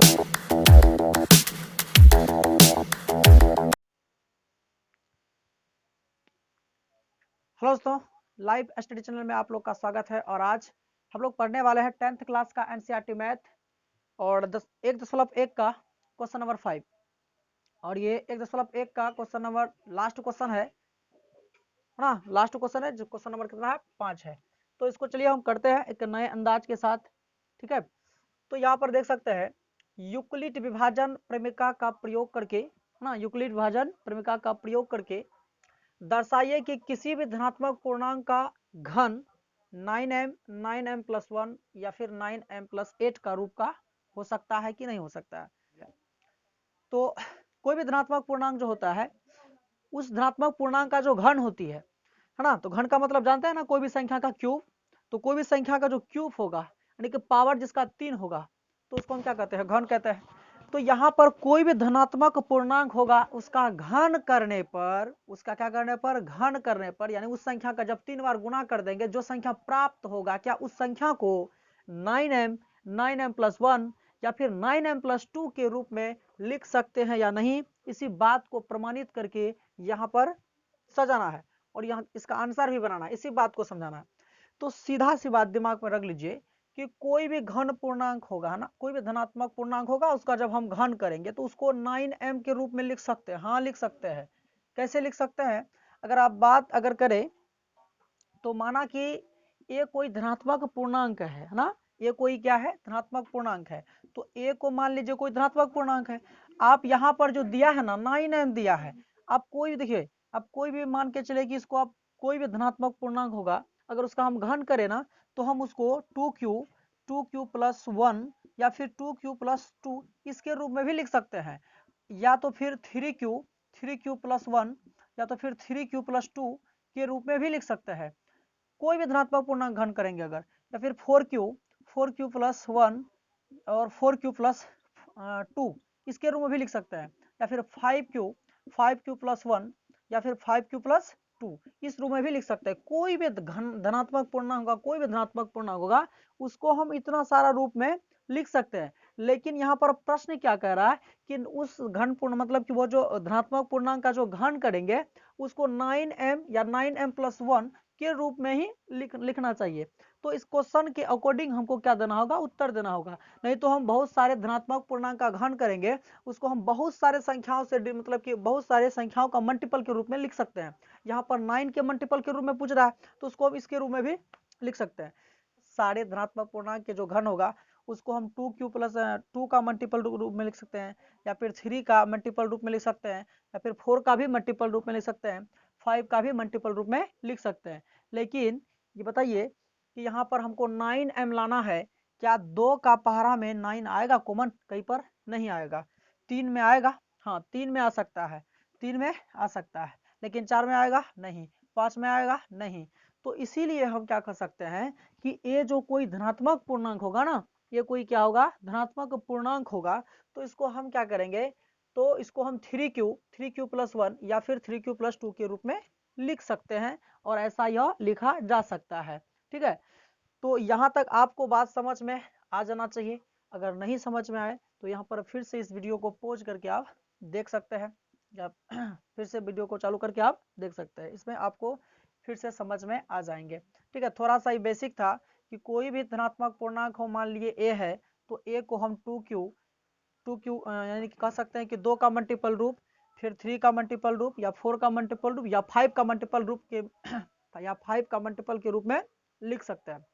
Hello दोस्तों, live study channel में आप लोग का स्वागत है। और आज हम लोग पढ़ने वाले हैं 10th क्लास का एनसीईआरटी मैथ और 1.1 का क्वेश्चन नंबर 5। और ये 1.1 का क्वेश्चन नंबर लास्ट क्वेश्चन है ना। लास्ट क्वेश्चन है जो क्वेश्चन नंबर कितना है 5 है। तो इसको चलिए हम करते हैं एक नए अंदाज के साथ। ठीक है, तो यहाँ पर देख सकते हैं यूक्लिड विभाजन प्रेमिका का प्रयोग करके ना, यूक्लिड विभाजन प्रेमिका का प्रयोग करके दर्शाइए कि किसी भी धनात्मक पूर्णांक का घन 9m 9m+1 या फिर 9m+8 का रूप का हो सकता है कि नहीं हो सकता है। तो कोई भी धनात्मक पूर्णांक जो होता है उस धनात्मक पूर्णांक का जो घन होती है ना, तो घन का मतलब जानते हैं ना, कोई भी संख्या का क्यूब। तो कोई भी संख्या का जो क्यूब होगा यानी कि पावर जिसका 3 होगा तो उसको हम क्या कहते हैं, घन कहते हैं। तो यहाँ पर कोई भी धनात्मक पूर्णांक होगा उसका घन करने पर, उसका क्या करने पर, घन करने पर, यानी उस संख्या का जब 3 बार गुना कर देंगे जो संख्या प्राप्त होगा, क्या उस संख्या को 9m 9m+1 या फिर 9m+2 के रूप में लिख सकते हैं या नहीं, इसी बात को प्रमाणित करके यहाँ पर सजाना है और यहाँ इसका आंसर भी बनाना है, इसी बात को समझाना है। तो सीधा सी बात दिमाग में रख लीजिए कि कोई भी घन पूर्णांक होगा ना, कोई भी धनात्मक पूर्णांक होगा उसका जब हम घन करेंगे तो उसको 9m के रूप में लिख सकते हैं। हाँ लिख सकते हैं। कैसे लिख सकते हैं, अगर आप बात अगर करें तो माना कि ये कोई धनात्मक पूर्णांक है ना, ये कोई क्या है, धनात्मक पूर्णांक है। तो ए को मान लीजिए कोई धनात्मक पूर्णांक है। आप यहाँ पर जो दिया है ना 9m दिया है, आप कोई भी देखिए, आप कोई भी मान के चले कि इसको आप कोई भी धनात्मक पूर्णांक होगा अगर उसका हम घन करें ना तो हम उसको 2q+1 या फिर 2q+2 इसके रूप में भी लिख सकते हैं, या तो फिर 3q+1 या तो फिर 3q+2 के रूप में भी लिख सकते हैं। कोई भी धनात्मक पूर्णांक घन करेंगे अगर, या फिर 4q+1 और 4q+2 इसके रूप में भी लिख सकते हैं, या फिर 5q+1 या फिर 5q+2 इस रूप में भी लिख सकते हैं। कोई भी धनात्मक पूर्णांक होगा, कोई भी धनात्मक पूर्णांक होगा उसको हम इतना सारा रूप में लिख सकते हैं। लेकिन यहाँ पर प्रश्न क्या कह रहा है कि उस घन पूर्ण मतलब कि वो जो धनात्मक पूर्णांक का जो घन करेंगे उसको 9m या 9m+1 के रूप में ही लिखना चाहिए। तो इस क्वेश्चन के अकॉर्डिंग हमको क्या देना होगा, उत्तर देना होगा। नहीं तो हम बहुत सारे धनात्मक पूर्णांक का घन करेंगे उसको हम बहुत सारे संख्याओं से मतलब कि बहुत सारे संख्याओं का मल्टीपल के रूप में लिख सकते हैं। यहाँ पर 9 के मल्टीपल के रूप में पूछ रहा है तो उसको हम इसके रूप में भी लिख सकते हैं। सारे धनात्मक पूर्णांक के जो घन होगा उसको हम 2q+2 का मल्टीपल रूप में लिख सकते हैं, या फिर 3 का मल्टीपल रूप में लिख सकते हैं, या फिर 4 का भी मल्टीपल रूप में लिख सकते हैं, 5 का भी मल्टीपल रूप में लिख सकते हैं। लेकिन ये बताइए कि यहाँ पर हमको 9m लाना है, क्या 2 का पहाड़ा में 9 आएगा कॉमन, कहीं पर नहीं आएगा। 3 में आएगा, हाँ 3 में आ सकता है, 3 में आ सकता है, लेकिन 4 में आएगा नहीं, 5 में आएगा नहीं। तो इसीलिए हम क्या कर सकते हैं कि ये जो कोई धनात्मक पूर्णांक होगा ना, ये कोई क्या होगा, धनात्मक पूर्णांक होगा, तो इसको हम क्या करेंगे, तो इसको हम 3q+1 या फिर 3q+2 के रूप में लिख सकते हैं और ऐसा यह लिखा जा सकता है। ठीक है, तो यहाँ तक आपको बात समझ में आ जाना चाहिए। अगर नहीं समझ में आए तो यहाँ पर फिर से इस वीडियो को पॉज करके आप देख सकते हैं, या फिर से वीडियो को चालू करके आप देख सकते हैं, इसमें आपको फिर से समझ में आ जाएंगे। ठीक है, थोड़ा सा ही बेसिक था कि कोई भी धनात्मक पूर्णांक हो, मान लिए ए है तो ए को हम 2q यानी कि कह सकते हैं कि 2 का मल्टीपल रूप, फिर 3 का मल्टीपल रूप, या 4 का मल्टीपल रूप, या 5 का मल्टीपल रूप के या 5 का मल्टीपल के रूप में लिख सकते हैं।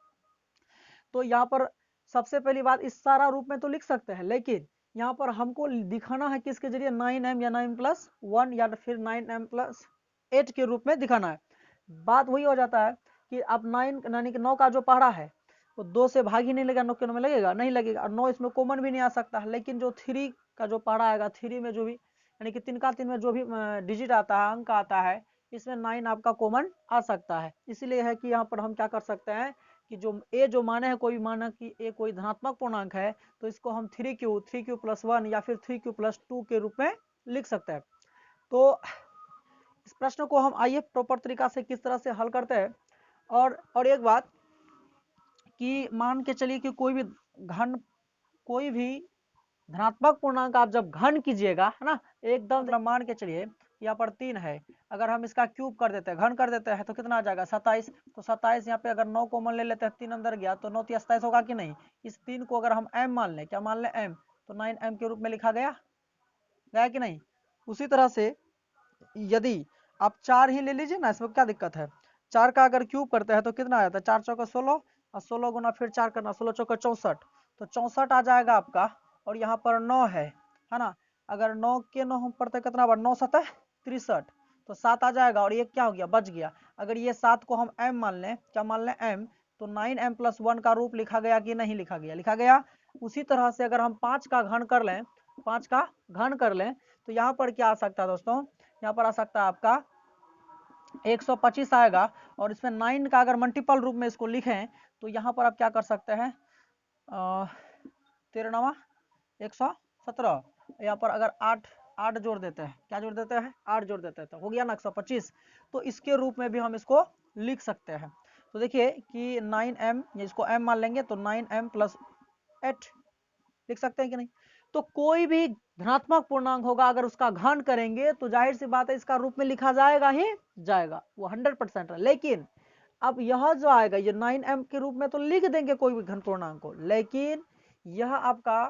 तो यहाँ पर सबसे पहली बात इस सारा रूप में तो लिख सकते हैं, लेकिन यहाँ पर हमको दिखाना है किसके जरिए, 9m या 9m+1 या फिर 9m+8 के रूप में दिखाना है। बात वही हो जाता है कि अब 9 यानी कि 9 का जो पहाड़ा है वो 2 से भाग ही नहीं लगेगा, 9 के 9 में लगेगा नहीं लगेगा, और 9 इसमें कॉमन भी नहीं आ सकता है। लेकिन जो 3 का जो पहाड़ा आएगा, 3 में जो भी यानी कि 3 का 3 में जो भी डिजिट आता है, अंक आता है, इसमें 9 आपका कॉमन आ सकता है। इसीलिए है कि यहाँ पर हम क्या कर सकते हैं कि जो ए जो माने है, कोई भी माना कि ए कोई धनात्मक पूर्णांक है तो इसको हम 3q+1 या फिर 3q+2 के रूप में लिख सकते हैं। तो इस प्रश्न को हम आइए प्रॉपर तरीका से किस तरह से हल करते हैं। और एक बात कि मान के चलिए कि कोई भी धनात्मक पूर्णांक आप जब घन कीजिएगा, है ना, एकदम मान के चलिए यहाँ पर 3 है, अगर हम इसका क्यूब कर देते हैं, घन कर देते हैं, तो कितना आ जाएगा 27। तो 27 यहाँ पे अगर 9 कॉमन ले लेते हैं, 3 अंदर गया तो 9 3 27 होगा कि नहीं। इस 3 को अगर हम m मान लें, क्या मान लें m, तो 9m के रूप में लिखा गया कि नहीं। उसी तरह से यदि आप 4 ही ले लीजिए ना, इसमें क्या दिक्कत है, 4 का अगर क्यूब करते हैं तो कितना आ जाता है, 4 चौका 16 और 16 गुना फिर 4 करना, 16 चौका 64, तो 64 आ जाएगा आपका। और यहाँ पर 9 है ना, अगर 9 के 9 हम पढ़ते कितना बार, 9 7 63, तो 7 आ जाएगा और ये क्या हो गया, बच गया। अगर ये 7 को हम m मान लें, क्या मान लें m, तो 9m + 1 का रूप लिखा गया कि नहीं लिखा गया, लिखा गया। उसी तरह से अगर हम 5 का घन कर लें, 5 का घन कर लें, तो यहाँ पर क्या आ सकता है दोस्तों, यहाँ पर आ सकता है आपका 125 आएगा। और इसमें 9 का अगर मल्टीपल रूप में इसको लिखें, तो यहाँ पर आप क्या कर सकते हैं, 13 117, यहाँ पर अगर 8 जोड़ देते हैं, क्या जोड़ देते हैं, 8 जोड़ देते हैं, तो हो गया ना 125। तो इसके रूप में भी हम इसको लिख सकते हैं। तो देखिए कि 9m, इसको m मान लेंगे तो 9m + 8 लिख सकते हैं कि नहीं। तो कोई भी धनात्मक पूर्णांक होगा, अगर उसका घन करेंगे तो जाहिर सी बात है इसका रूप में लिखा जाएगा ही जाएगा, वो 100% है। लेकिन अब यह जो आएगा, ये 9m के रूप में तो लिख देंगे कोई भी घन पूर्णांक को, लेकिन यह आपका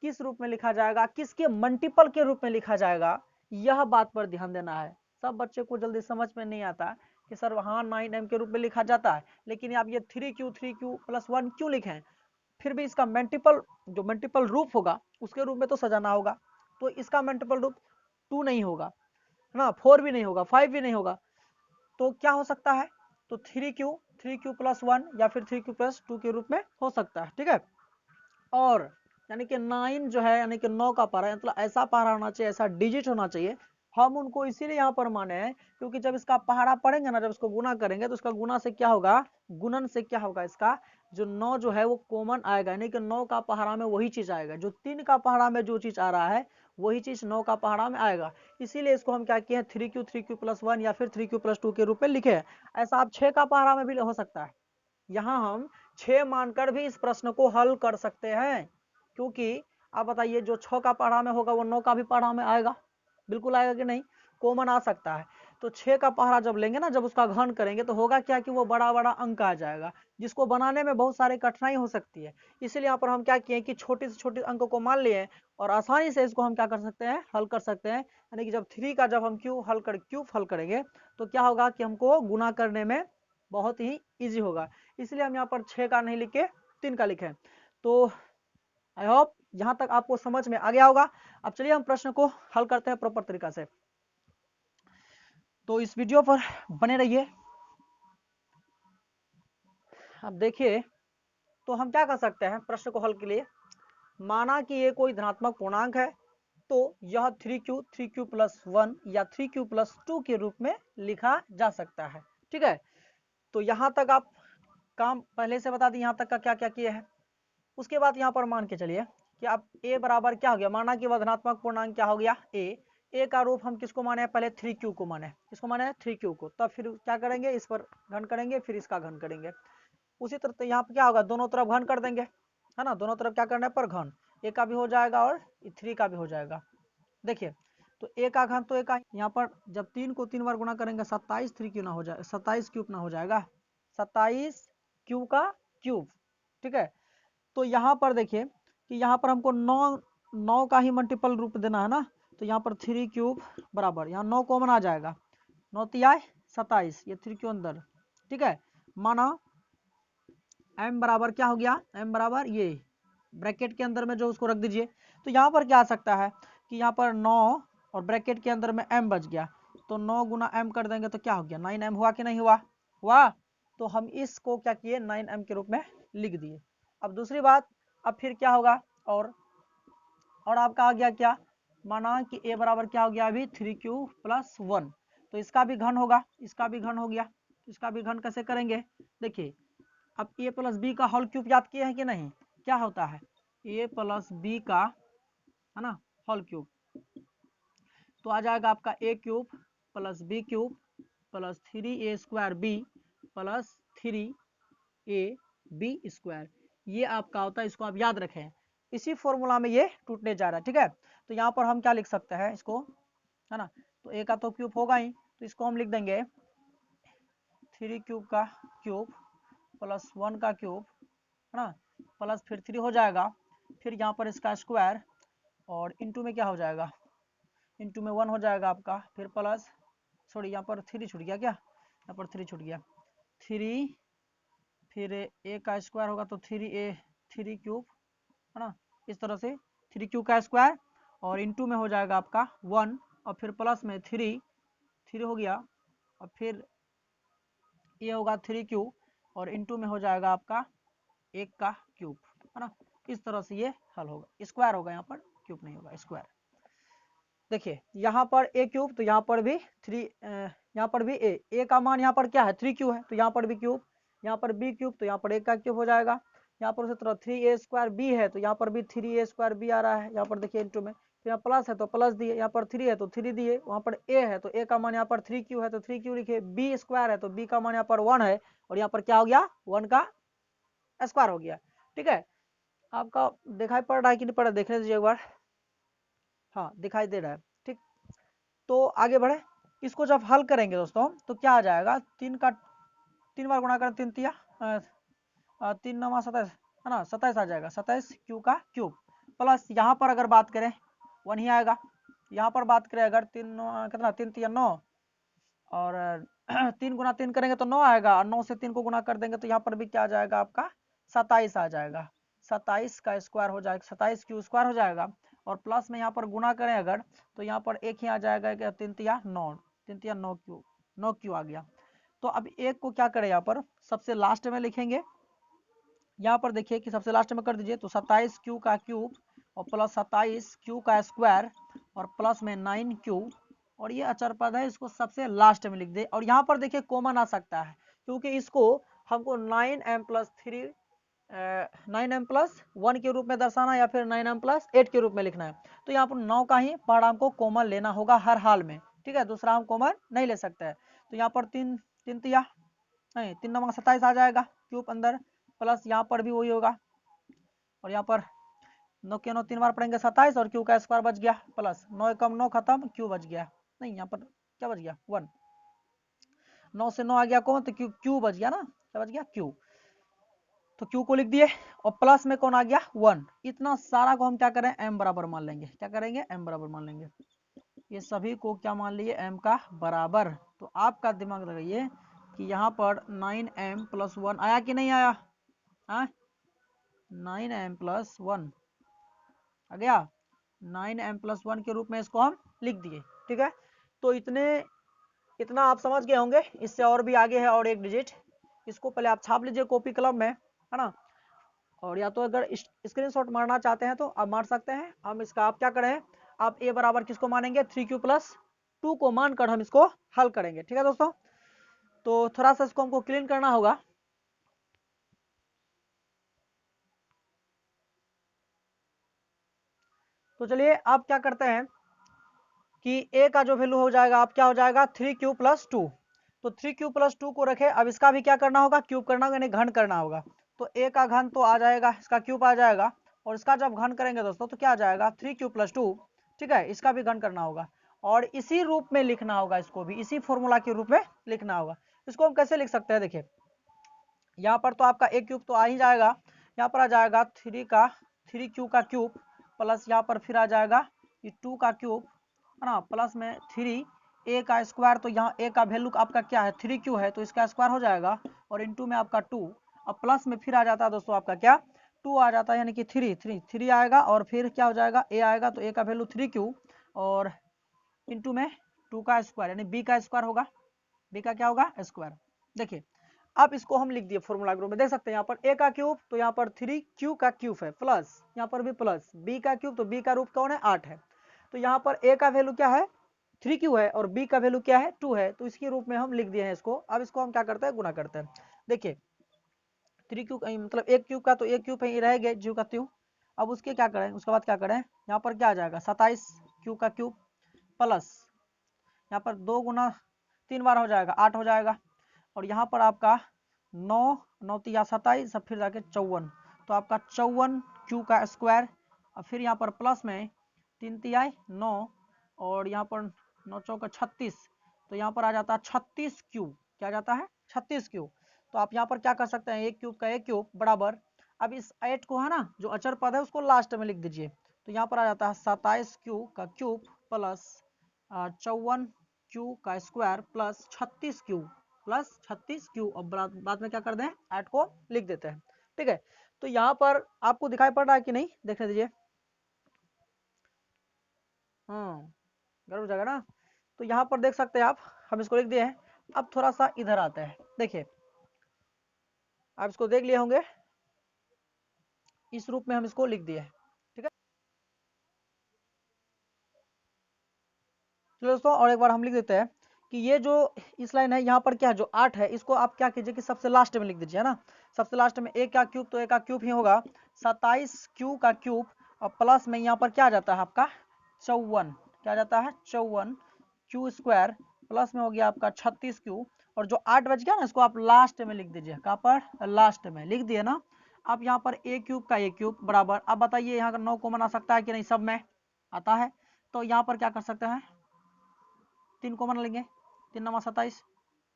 किस रूप में लिखा जाएगा, किसके मल्टीपल के रूप में लिखा जाएगा, यह बात पर ध्यान देना है। सब बच्चे को जल्दी समझ में नहीं आता कि सर हाँ 9m के रूप में लिखा जाता है, लेकिन आप ये 3q + 1 क्यों लिखें, फिर भी इसका मल्टीपल, जो मल्टीपल रूप होगा उसके रूप में तो सजाना होगा। तो इसका मल्टीपल रूप 2 नहीं होगा, है ना, 4 भी नहीं होगा, 5 भी नहीं होगा, तो क्या हो सकता है, तो 3q + 1 या फिर 3q + 2 के रूप में हो सकता है, ठीक है। और यानी कि 9 जो है, यानी कि 9 का पारा, मतलब ऐसा पारा होना चाहिए, ऐसा डिजिट होना चाहिए। हम उनको इसीलिए यहाँ पर माने हैं क्योंकि जब इसका पहाड़ा पढ़ेंगे ना, जब इसको गुना करेंगे तो इसका गुना से क्या होगा, गुणन से क्या होगा, इसका जो 9 जो है वो कॉमन आएगा, यानी कि 9 का पहाड़ा में वही चीज आएगा, जो 3 का पहाड़ा में जो चीज आ रहा है वही चीज 9 का पहाड़ा में आएगा। इसीलिए इसको हम क्या किए हैं, 3q + 1 या फिर 3q + 2 के रूप में लिखे हैं। ऐसा आप 6 का पहाड़ा में भी हो सकता है, यहाँ हम 6 मानकर भी इस प्रश्न को हल कर सकते हैं, क्योंकि आप बताइए जो 6 का पहाड़ा में होगा वो 9 का भी पहाड़ा में आएगा, बिल्कुल आएगा कि नहीं, कॉमन आ सकता है। तो 6 का पहाड़ा जब लेंगे ना, जब उसका घन करेंगे तो होगा क्या कि वो बड़ा बड़ा अंक आ जाएगा, जिसको बनाने में बहुत सारी कठिनाई हो सकती है। इसलिए यहाँ पर हम क्या किए कि छोटे से छोटे अंक को मान लिए और आसानी से इसको हम क्या कर सकते हैं, हल कर सकते हैं। यानी कि जब 3 का जब हम क्यूब हल करेंगे तो क्या होगा कि हमको गुना करने में बहुत ही ईजी होगा। इसलिए हम यहाँ पर 6 का नहीं लिखे, 3 का लिखे। तो आई होप यहाँ तक आपको समझ में आ गया होगा। अब चलिए हम प्रश्न को हल करते हैं प्रॉपर तरीका से। तो इस वीडियो पर बने रहिए। अब देखिए, तो हम क्या कर सकते हैं प्रश्न को हल के लिए, माना कि ये कोई धनात्मक पूर्णांक है, तो यह 3q + 1 या 3q + 2 के रूप में लिखा जा सकता है, ठीक है। तो यहाँ तक आप काम पहले से बता दी, यहाँ तक का क्या क्या किए हैं। उसके बाद यहाँ पर मान के चलिए कि आप a बराबर क्या हो गया, माना कि वह धनात्मक पूर्णांक क्या हो गया, a का रूप हम किसको माने, पहले 3q को माने, किसको माने 3q को, तब फिर क्या करेंगे, इस पर घन करेंगे, फिर इसका घन करेंगे। उसी तरह तो यहाँ पर क्या होगा, दोनों तरफ घन कर देंगे, है ना, दोनों तरफ क्या करने पर घन, a का भी हो जाएगा और 3 का भी हो जाएगा। देखिए तो a का घन, तो a का यहाँ पर जब 3 को 3 बार गुणा करेंगे 27 3 क्यों ना हो जाए, 27 क्यूब ना हो जाएगा, 27 क्यू का क्यूब, ठीक है। तो यहाँ पर देखिए कि यहाँ पर हमको 9 का ही मल्टीपल रूप देना है ना, तो यहाँ पर 3 बराबर, यहाँ 9 कॉमन आ जाएगा, 9 तिया 27, ये 3 क्यों अंदर, ठीक है। माना m बराबर क्या हो गया, m बराबर ये ब्रैकेट के अंदर में जो उसको रख दीजिए। तो यहाँ पर क्या आ सकता है कि यहाँ पर 9 और ब्रैकेट के अंदर में m बच गया, तो 9 गुना m कर देंगे तो क्या हो गया, 9m हुआ कि नहीं हुआ, हुआ। तो हम इसको क्या किए, 9m के रूप में लिख दिए। अब दूसरी बात, अब फिर क्या होगा, और आपका आ गया क्या, माना कि a बराबर क्या हो गया अभी 3q + 1, तो इसका भी घन होगा, इसका भी घन हो गया, इसका भी घन कैसे करेंगे, देखिए अब a + b का होल क्यूब याद किए हैं कि नहीं, क्या होता है a + b का, है ना, होल क्यूब, तो आ जाएगा आपका a cube + b cube + 3a² b + 3ab², ये आपका होता है, इसको आप याद रखें। इसी फॉर्मूला में ये टूटने जा रहा है। ठीक है, तो यहाँ पर हम क्या लिख सकते हैं इसको, है ना, तो a का तो क्यूब होगा ही, तो इसको हम लिख देंगे 3 क्यूब का क्यूब प्लस 1 का क्यूब, है ना, प्लस फिर 3 हो जाएगा, फिर यहाँ पर इसका स्क्वायर, और इंटू में क्या हो जाएगा, इंटू में 1 हो जाएगा आपका, फिर प्लस, सॉरी यहाँ पर 3 छूट गया, क्या यहाँ पर 3 छूट गया, 3, फिर a का स्क्वायर होगा तो 3a 3 क्यूब, है ना, इस तरह से 3 क्यूब का स्क्वायर, और इंटू में हो जाएगा आपका 1, और फिर प्लस में 3 हो गया, और फिर ये होगा 3 क्यूब, और इंटू में हो जाएगा आपका 1 का क्यूब, है ना। इस तरह से ये हल होगा, स्क्वायर होगा, यहाँ पर क्यूब नहीं होगा, स्क्वायर। देखिए यहाँ पर a क्यूब, तो यहाँ पर भी 3, यहाँ पर भी a का मान यहाँ पर क्या है 3 क्यूब है, तो यहाँ पर भी क्यूब, यहाँ पर b क्यूब, तो यहाँ पर 1 का क्यूब हो जाएगा, यहाँ पर उसी तरह 3a स्क्वायर b है, तो यहाँ पर भी 3a स्क्वायर b आ रहा है, यहाँ पर देखिए इंटू में, तो यहाँ प्लस है तो प्लस दिए, यहाँ पर 3 है तो 3 दिए, वहाँ पर a है तो a का मान यहाँ पर 3 क्यू है तो 3 क्यू लिखे, b स्क्वायर है तो b का मान यहाँ पर 1 है, और यहाँ पर क्या हो गया 1 का स्क्वायर हो गया। ठीक है, आपका दिखाई पड़ रहा है कि नहीं पड़ रहा, देखने दीजिए एक बार, हाँ दिखाई दे रहा है। ठीक, तो आगे बढ़े, इसको जब हल करेंगे दोस्तों तो क्या आ जाएगा, 3 बार गुणा कर 3 तिया 3 9 27, है ना, 27 आ जाएगा, 27 क्यू का क्यूब, प्लस यहाँ पर अगर बात करें 1 ही आएगा, यहाँ पर बात करें अगर 3 कितना 3 तिया 9, और 3 गुना 3 करेंगे तो 9 आएगा, और 9 से 3 को गुना कर देंगे तो यहाँ पर भी क्या आ जाएगा आपका 27 आ जाएगा, 27 का स्क्वायर हो जाएगा, 27 क्यू स्क्वायर हो जाएगा, और प्लस में यहाँ पर गुना करें अगर तो यहाँ पर एक ही आ जाएगा कि 3 तिया 9, 3 तिया 9 क्यू, 9 क्यू आ गया। तो अब एक को क्या करें, यहाँ पर सबसे लास्ट में लिखेंगे, यहाँ पर देखिए कि सबसे लास्ट में कर दीजिए, तो 27 क्यू का क्यूब और प्लस 27 क्यू का स्क्वायर और प्लस में 9 क्यू, और ये अचर पद है, इसको सबसे लास्ट में लिख दे, और यहाँ पर देखिए कॉमन आ सकता है, क्योंकि इसको हमको 9m+1 के रूप में दर्शाना या फिर 9m+8 के रूप में लिखना है, तो यहाँ पर 9 का ही पहाड़ हमको कॉमन लेना होगा हर हाल में। ठीक है, दूसरा हम कॉमन नहीं ले सकते हैं, तो यहाँ पर 3 तिया नहीं 3 9 27 आ जाएगा क्यूब अंदर, प्लस यहाँ पर भी वही होगा, और यहाँ पर 9 के 9 3 बार पढ़ेंगे 27, और क्यू का स्क्वायर बच गया, प्लस 9 कम 9 खत्म, क्यू बच गया, नहीं यहाँ पर क्या बच गया 1, 9 से 9 आ गया कौन, तो क्यू बच गया ना, क्या बच गया क्यू, तो क्यू को लिख दिए, और प्लस में कौन आ गया 1, इतना सारा को हम क्या करें m बराबर मान लेंगे, क्या करेंगे m बराबर मान लेंगे, ये सभी को क्या मान लिए m का बराबर। तो आपका दिमाग लगाइए कि यहाँ पर 9m+1 आया कि नहीं आया, 9m+1 आ गया, 9m+1 के रूप में इसको हम लिख दिए। ठीक है, तो इतना आप समझ गए होंगे, इससे और भी आगे है और एक डिजिट, इसको पहले आप छाप लीजिए कॉपी कलम में, है ना, और या तो अगर स्क्रीनशॉट मारना चाहते हैं तो आप मार सकते हैं। हम इसका आप क्या करें, आप a बराबर किसको मानेंगे 3q+2 को मानकर हम इसको हल करेंगे। ठीक है दोस्तों, तो थोड़ा सा इसको हमको क्लीन करना होगा। तो चलिए आप क्या करते हैं कि a का जो वैल्यू हो जाएगा आप क्या हो जाएगा 3q+2, तो 3q+2 को रखे, अब इसका भी क्या करना होगा क्यूब करना होगा, यानी घन करना होगा, तो a का घन तो आ जाएगा, इसका क्यूब आ जाएगा, और इसका जब घन करेंगे दोस्तों तो क्या आ जाएगा 3q+2। ठीक है, इसका भी घन करना होगा, और इसी रूप में लिखना होगा, इसको भी इसी फॉर्मूला के रूप में लिखना होगा। इसको हम कैसे लिख सकते हैं, देखिए यहाँ पर तो आपका a क्यूब तो आ ही जाएगा, यहाँ पर आ जाएगा 3q का क्यूब, प्लस यहाँ पर फिर आ जाएगा ये 2 का क्यूब, है ना, प्लस में 3 a का स्क्वायर, तो यहाँ a का वैल्यू आपका क्या है 3q है, तो इसका स्क्वायर हो जाएगा, और इंटू में आपका 2, अब प्लस में फिर आ जाता है दोस्तों आपका क्या 2 आ जाता है, यानी कि 3 आएगा, और फिर क्या हो जाएगा a आएगा, तो a का वैल्यू 3q, और इंटू में 2 का स्क्वायर, यानी b का स्क्वायर होगा, b का क्या होगा स्क्वायर। देखिए अब इसको हम लिख दिए फॉर्मूला के रूप में, देख सकते हैं यहाँ पर a का क्यूब, तो यहाँ पर 3q का क्यूब है, प्लस यहाँ पर भी प्लस b का क्यूब, तो b का रूट कौन है 8 है, तो यहाँ पर a का वैल्यू क्या है 3q है, और b का वैल्यू क्या है 2 है, तो इसके रूप में हम लिख दिए हैं इसको। अब इसको हम क्या करते हैं गुना करते हैं, देखिए 3q मतलब एक क्यूब का तो एक क्यूब ही रह गया ज्यू का त्यों, अब उसके क्या करें, उसके बाद क्या करें, यहाँ पर क्या आ जाएगा 27 क्यू का क्यूब, प्लस यहाँ पर 2 गुना 3 बार हो जाएगा 8 हो जाएगा, और यहाँ पर आपका 9 9 तिया 27, सब फिर जाके 54, तो आपका 54 क्यू का स्क्वायर, अब फिर यहाँ पर प्लस में 3 तिहाई 9 और यहाँ पर 9 चौका 36, तो यहाँ पर आ जाता है 36 क्यूब। क्या आ जाता है? 36 क्यूब। तो आप यहाँ पर क्या कर सकते हैं, 1 क्यूब का 1 क्यूब बराबर, अब इस 8 को है ना जो अचर पद है उसको लास्ट में लिख दीजिए, तो यहाँ पर आ जाता है 27 क्यू का क्यूब प्लस 54 क्यू का square plus 36 Q plus 36 Q. अब बाद में क्या कर दें, 8 को लिख देते हैं। ठीक है, तो यहाँ पर आपको दिखाई पड़ रहा है कि नहीं, देखने दीजिए। गर्व जाएगा ना। तो यहाँ पर देख सकते हैं आप, हम इसको लिख दिए हैं। अब थोड़ा सा इधर आते हैं, देखिए आप इसको देख लिए होंगे, इस रूप में हम इसको लिख दिए हैं। ठीक है, चलो दोस्तों और एक बार हम लिख देते हैं कि ये जो इस लाइन है यहाँ पर क्या है, जो 8 है इसको आप क्या कीजिए कि सबसे लास्ट में लिख दीजिए, है ना। सबसे लास्ट में a का क्यूब, तो a का क्यूब ही होगा 27 q का क्यूब और प्लस में यहाँ पर क्या आ जाता है आपका 54, क्या आ जाता है 54 क्यू स्क्वायर प्लस में हो गया आपका 36 क्यू, और जो 8 बच गया ना इसको आप लास्ट में लिख दीजिए, कहाँ पर, लास्ट में लिख दिए ना। अब यहाँ पर a क्यूब का a क्यूब बराबर, अब बताइए यहाँ का 9 कॉमन आ सकता है कि नहीं, सब में आता है। तो यहाँ पर क्या कर सकते हैं, 3 कॉमन लेंगे, 3 नमा 27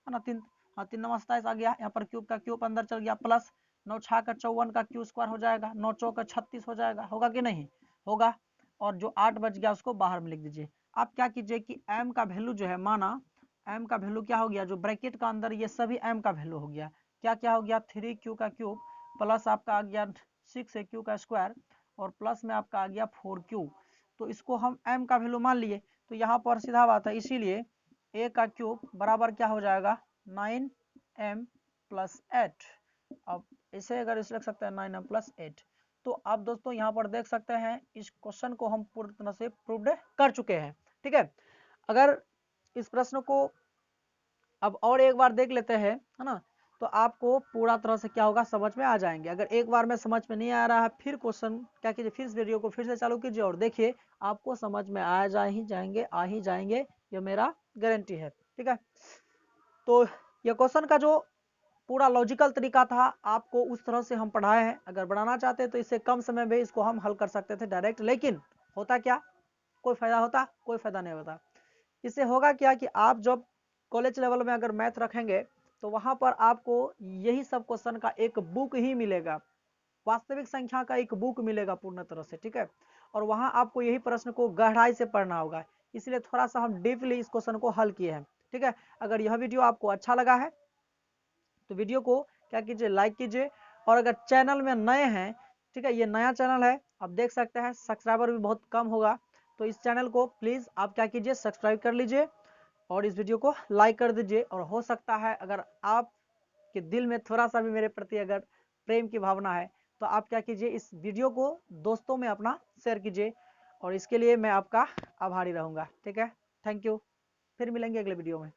है ना, 3 हाँ 3 नमा 27 आ गया। यहाँ पर क्यूब का क्यूब अंदर चल गया, प्लस 9 छा का 54 का क्यू स्क्वायर हो जाएगा, 9 चौका 36 हो जाएगा, होगा कि नहीं होगा। और जो 8 बच गया उसको बाहर में लिख दीजिए। आप क्या कीजिए कि m का वैल्यू जो है, माना m का वैल्यू क्या हो गया, जो ब्रैकेट का अंदर ये सभी m का वैल्यू हो गया, क्या क्या हो गया, 3q का क्यूब प्लस आपका आ गया 6q का स्क्वायर और प्लस में आपका आ गया 4q। तो इसको हम m का वैल्यू मान लिए, तो यहाँ पर सीधा बात है, इसीलिए a का क्यूब बराबर क्या हो जाएगा 9m प्लस 8। अब इसे अगर इसे रख सकते हैं 9m प्लस 8। तो आप दोस्तों यहाँ पर देख सकते हैं इस क्वेश्चन को हम पूरी तरह से प्रूव्ड कर चुके हैं। ठीक है, अगर इस प्रश्न को अब और एक बार देख लेते हैं, है ना, तो आपको पूरा तरह से क्या होगा समझ में आ जाएंगे। अगर एक बार में समझ में नहीं आ रहा है, फिर क्वेश्चन क्या कीजिए, फिर इस वीडियो को फिर से चालू कीजिए और देखिए आपको समझ में आ ही जाएंगे, ये मेरा गारंटी है। ठीक है, तो ये क्वेश्चन का जो पूरा लॉजिकल तरीका था आपको उस तरह से हम पढ़ाए हैं। अगर बढ़ाना चाहते तो इससे कम समय में इसको हम हल कर सकते थे डायरेक्ट, लेकिन होता क्या, कोई फायदा होता, कोई फायदा नहीं होता। इससे होगा क्या कि आप जब कॉलेज लेवल में अगर मैथ रखेंगे तो वहां पर आपको यही सब क्वेश्चन का एक बुक ही मिलेगा, वास्तविक संख्या का एक बुक मिलेगा पूर्ण तरह से। ठीक है, और वहां आपको यही प्रश्न को गहराई से पढ़ना होगा, इसलिए थोड़ा सा हम डीपली इस क्वेश्चन को हल किए हैं। ठीक है, अगर यह वीडियो आपको अच्छा लगा है तो वीडियो को क्या कीजिए, लाइक कीजिए, और अगर चैनल में नए हैं, ठीक है ये नया चैनल है, आप देख सकते हैं सब्सक्राइबर भी बहुत कम होगा, तो इस चैनल को प्लीज आप क्या कीजिए सब्सक्राइब कर लीजिए और इस वीडियो को लाइक कर दीजिए। और हो सकता है अगर आपके दिल में थोड़ा सा भी मेरे प्रति अगर प्रेम की भावना है तो आप क्या कीजिए, इस वीडियो को दोस्तों में अपना शेयर कीजिए, और इसके लिए मैं आपका आभारी रहूंगा। ठीक है, थैंक यू, फिर मिलेंगे अगले वीडियो में।